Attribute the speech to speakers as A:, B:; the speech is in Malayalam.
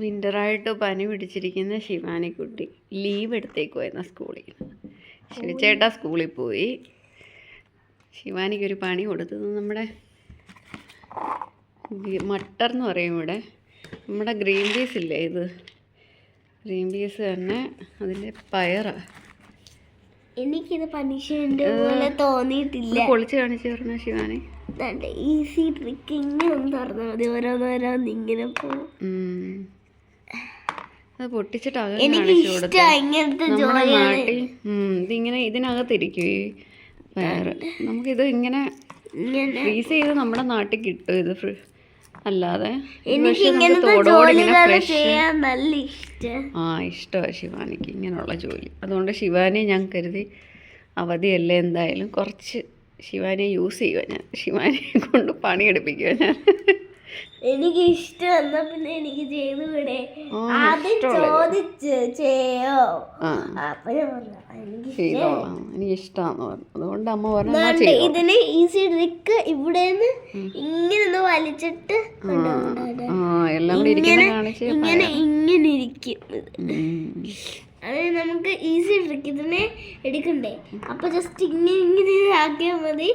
A: വിൻ്ററായിട്ട് പനി പിടിച്ചിരിക്കുന്ന ശിവാനിക്കുട്ടി ലീവ് എടുത്തേക്കുമായിരുന്നു സ്കൂളിൽ. ശിവചേട്ടാ സ്കൂളിൽ പോയി. ശിവാനിക്കൊരു പണി കൊടുത്തത് നമ്മുടെ മട്ടർ എന്ന് പറയും ഇവിടെ. നമ്മുടെ ഗ്രീൻ പീസ് ഇല്ലേ, ഇത് ഗ്രീൻ പീസ് തന്നെ, അതിൻ്റെ പയറാണ്.
B: എനിക്കിത് പനിഷ്മെന്റ് പോലെ തോന്നിയിട്ടില്ല.
A: പൊളിച്ച് കാണിച്ചു പറഞ്ഞ ശിവാനി
B: ഈസി ട്രിക്ക് ഇങ്ങനെ ഒന്ന് തുറന്നാൽ മതി, ഓരോന്നോരോന്ന് ഇങ്ങനെ പോകും.
A: അത് പൊട്ടിച്ചിട്ട്
B: ഇങ്ങനത്തെ
A: നാട്ടിൽ ഇതിങ്ങനെ ഇതിനകത്തിരിക്കും ഈ പയറ്. നമുക്കിത് ഇങ്ങനെ ഫ്രീസ് ചെയ്ത് നമ്മുടെ നാട്ടിൽ കിട്ടും. ഇത് അല്ലാതെ ഇഷ്ടമാണ് ശിവാനിക്ക് ഇങ്ങനെയുള്ള ജോലി. അതുകൊണ്ട് ശിവാനി ഞാൻ കരുതി അവധിയല്ലേ, എന്തായാലും കുറച്ച് ശിവാനിയെ യൂസ് ചെയ്യുക. ഞാൻ ശിവാനിയെ കൊണ്ട് പണിയെടുപ്പിക്കുക. ഞാൻ
B: എനിക്ക് ഇഷ്ടം എന്നാ പിന്നെ എനിക്ക് ചെയ്തുകൂടെ, ആദ്യം ചോദിച്ച് ചെയ്യോ. അപ്പൊ
A: ചെയ്തോളാം, എനിക്ക് ഇഷ്ടമാണെന്ന് പറഞ്ഞു. അതുകൊണ്ട് അമ്മ പറഞ്ഞു
B: ഇതിന് ഈസി ട്രിക്ക് ഇവിടെ ഇങ്ങനെ വലിച്ചിട്ട്
A: എല്ലാം കൂടി
B: ഇങ്ങനെ ഇങ്ങനെ ഇരിക്കും. അത് നമുക്ക് ഈസി ട്രിക്ക് ഇതിനെ എടുക്കണ്ടേ. അപ്പൊ ജസ്റ്റ് ഇങ്ങനെ ഇങ്ങനെ ആക്കിയാൽ മതി.